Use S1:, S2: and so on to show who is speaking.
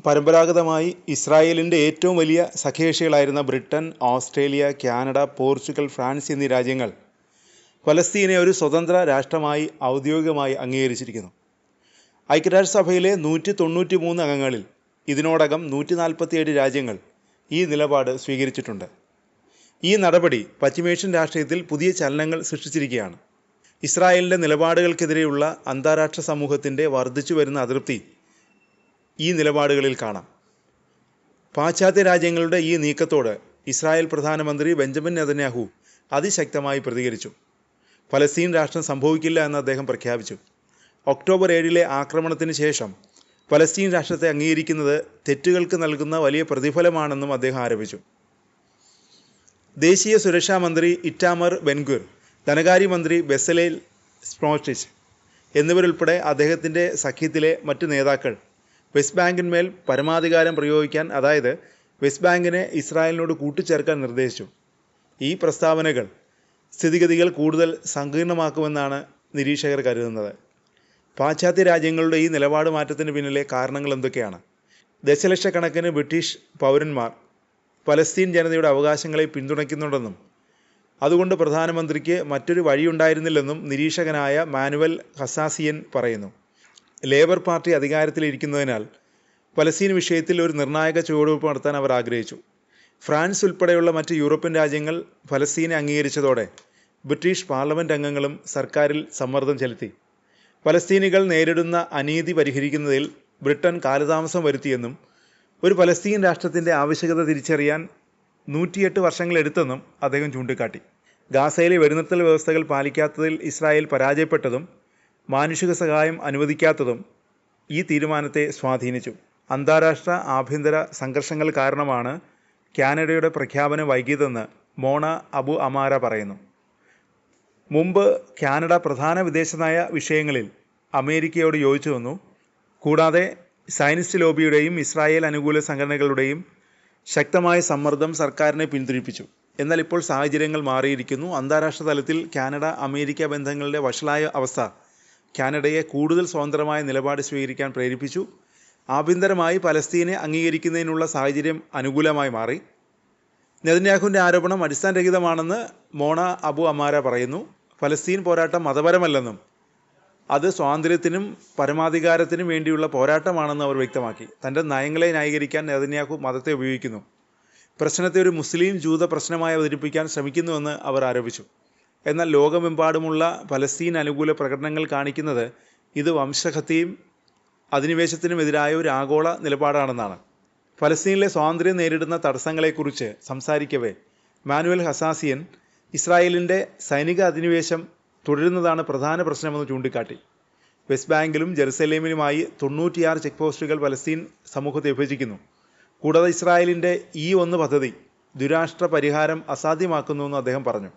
S1: പരമ്പരാഗതമായി ഇസ്രായേലിൻ്റെ ഏറ്റവും വലിയ സഖ്യകക്ഷികളായിരുന്ന Britain, Australia, Canada, Portugal, France എന്നീ രാജ്യങ്ങൾ ഫലസ്തീനെ ഒരു സ്വതന്ത്ര രാഷ്ട്രമായി ഔദ്യോഗികമായി അംഗീകരിച്ചിരിക്കുന്നു. ഐക്യരാഷ്ട്രസഭയിലെ 193 അംഗങ്ങളിൽ ഇതിനോടകം 147 രാജ്യങ്ങൾ ഈ നിലപാട് സ്വീകരിച്ചിട്ടുണ്ട്. ഈ നടപടി പശ്ചിമേഷ്യൻ രാഷ്ട്രീയത്തിൽ പുതിയ ചലനങ്ങൾ സൃഷ്ടിച്ചിരിക്കുകയാണ്. ഇസ്രായേലിൻ്റെ നിലപാടുകൾക്കെതിരെയുള്ള അന്താരാഷ്ട്ര സമൂഹത്തിൻ്റെ വർദ്ധിച്ചു വരുന്ന അതൃപ്തി ഈ നിലപാടുകളിൽ കാണാം. പാശ്ചാത്യ രാജ്യങ്ങളുടെ ഈ നീക്കത്തോട് ഇസ്രായേൽ പ്രധാനമന്ത്രി ബെഞ്ചമിൻ നെതന്യാഹു അതിശക്തമായി പ്രതികരിച്ചു. ഫലസ്തീൻ രാഷ്ട്രം സംഭവിക്കില്ല എന്ന് അദ്ദേഹം പ്രഖ്യാപിച്ചു. ഒക്ടോബർ 7 ആക്രമണത്തിന് ശേഷം ഫലസ്തീൻ രാഷ്ട്രത്തെ അംഗീകരിക്കുന്നത് തെറ്റുകൾക്ക് നൽകുന്ന വലിയ പ്രതിഫലമാണെന്നും അദ്ദേഹം ആരോപിച്ചു. ദേശീയ സുരക്ഷാ മന്ത്രി ഇറ്റാമർ ബെൻഗുർ, ധനകാര്യമന്ത്രി ബെസലേൽ സ്മോട്രിച്ച് എന്നിവരുൾപ്പെടെ അദ്ദേഹത്തിൻ്റെ സഖ്യത്തിലെ മറ്റ് നേതാക്കൾ വെസ്റ്റ് ബാങ്കിന്മേൽ പരമാധികാരം പ്രയോഗിക്കാൻ, അതായത് വെസ്റ്റ് ബാങ്കിനെ ഇസ്രായേലിനോട് കൂട്ടിച്ചേർക്കാൻ നിർദ്ദേശിച്ചു. ഈ പ്രസ്താവനകൾ സ്ഥിതിഗതികൾ കൂടുതൽ സങ്കീർണമാക്കുമെന്നാണ് നിരീക്ഷകർ കരുതുന്നത്. പാശ്ചാത്യ രാജ്യങ്ങളുടെ ഈ നിലപാട് മാറ്റത്തിന് പിന്നിലെ കാരണങ്ങൾ എന്തൊക്കെയാണ്? ദശലക്ഷക്കണക്കിന് ബ്രിട്ടീഷ് പൗരന്മാർ പലസ്തീൻ ജനതയുടെ അവകാശങ്ങളെ പിന്തുണയ്ക്കുന്നുണ്ടെന്നും അതുകൊണ്ട് പ്രധാനമന്ത്രിക്ക് മറ്റൊരു വഴിയുണ്ടായിരുന്നില്ലെന്നും നിരീക്ഷകനായ മാനുവൽ ഹസാസിയൻ പറയുന്നു. ലേബർ പാർട്ടി അധികാരത്തിലിരിക്കുന്നതിനാൽ പലസ്തീൻ വിഷയത്തിൽ ഒരു നിർണായക ചുവടുവയ്പ് നടത്താൻ അവർ ആഗ്രഹിച്ചു. ഫ്രാൻസ് ഉൾപ്പെടെയുള്ള മറ്റ് യൂറോപ്യൻ രാജ്യങ്ങൾ ഫലസ്തീനെ അംഗീകരിച്ചതോടെ ബ്രിട്ടീഷ് പാർലമെൻറ്റ് അംഗങ്ങളും സർക്കാരിൽ സമ്മർദ്ദം ചെലുത്തി. പലസ്തീനികൾ നേരിടുന്ന അനീതി പരിഹരിക്കുന്നതിൽ ബ്രിട്ടൻ കാലതാമസം വരുത്തിയെന്നും ഒരു പലസ്തീൻ രാഷ്ട്രത്തിൻ്റെ ആവശ്യകത തിരിച്ചറിയാൻ 108 വർഷങ്ങളെടുത്തെന്നും അദ്ദേഹം ചൂണ്ടിക്കാട്ടി. ഗാസയിലെ വെടിനിർത്തൽ വ്യവസ്ഥകൾ പാലിക്കാത്തതിൽ ഇസ്രായേൽ പരാജയപ്പെട്ടതും മാനുഷിക സഹായം അനുവദിക്കാത്തതും ഈ തീരുമാനത്തെ സ്വാധീനിച്ചു. അന്താരാഷ്ട്ര ആഭ്യന്തര സംഘർഷങ്ങൾ കാരണമാണ് കാനഡയുടെ പ്രഖ്യാപനം വൈകിയതെന്ന് മോണ അബു അമാര പറയുന്നു. മുമ്പ് കാനഡ പ്രധാന വിദേശനയ വിഷയങ്ങളിൽ അമേരിക്കയോട് യോജിച്ചു വന്നു. കൂടാതെ സയനിസ്റ്റ് ലോബിയുടെയും ഇസ്രായേൽ അനുകൂല സംഘടനകളുടെയും ശക്തമായ സമ്മർദ്ദം സർക്കാരിനെ പിന്തിരിപ്പിച്ചു. എന്നാൽ ഇപ്പോൾ സാഹചര്യങ്ങൾ മാറിയിരിക്കുന്നു. അന്താരാഷ്ട്ര തലത്തിൽ കാനഡ അമേരിക്ക ബന്ധങ്ങളുടെ വഷളായ അവസ്ഥ കാനഡയെ കൂടുതൽ സ്വതന്ത്രമായ നിലപാട് സ്വീകരിക്കാൻ പ്രേരിപ്പിച്ചു. ആഭ്യന്തരമായി പലസ്തീനെ അംഗീകരിക്കുന്നതിനുള്ള സാഹചര്യം അനുകൂലമായി മാറി. നെതന്യാഹുവിൻ്റെ ആരോപണം അടിസ്ഥാനരഹിതമാണെന്ന് മോണ അബു അമാര പറയുന്നു. ഫലസ്തീൻ പോരാട്ടം മതപരമല്ലെന്നും അത് സ്വാതന്ത്ര്യത്തിനും പരമാധികാരത്തിനും വേണ്ടിയുള്ള പോരാട്ടമാണെന്ന് അവർ വ്യക്തമാക്കി. തൻ്റെ നയങ്ങളെ ന്യായീകരിക്കാൻ നെതന്യാഹു മതത്തെ ഉപയോഗിക്കുന്നു, പ്രശ്നത്തെ ഒരു മുസ്ലിം ജൂത പ്രശ്നമായി അവതരിപ്പിക്കാൻ ശ്രമിക്കുന്നുവെന്ന് അവർ ആരോപിച്ചു. എന്നാൽ ലോകമെമ്പാടുമുള്ള പലസ്തീൻ അനുകൂല പ്രകടനങ്ങൾ കാണിക്കുന്നത് ഇത് വംശഹത്യയും അധിനിവേശത്തിനുമെതിരായ ഒരു ആഗോള നിലപാടാണെന്നാണ്. ഫലസ്തീനിലെ സ്വാതന്ത്ര്യം നേരിടുന്ന തടസ്സങ്ങളെക്കുറിച്ച് സംസാരിക്കവേ മാനുവൽ ഹസാസിയൻ ഇസ്രായേലിൻ്റെ സൈനിക അധിനിവേശം തുടരുന്നതാണ് പ്രധാന പ്രശ്നമെന്ന് ചൂണ്ടിക്കാട്ടി. വെസ്റ്റ് ബാങ്കിലും ജെറുസലേമിലുമായി 96 ചെക്ക് പോസ്റ്റുകൾ പലസ്തീൻ സമൂഹത്തെ വിഭജിക്കുന്നു. കൂടാതെ ഇസ്രായേലിൻ്റെ ഈ 1 പദ്ധതി ദുരാഷ്ട്ര പരിഹാരം അസാധ്യമാക്കുന്നുവെന്ന് അദ്ദേഹം പറഞ്ഞു.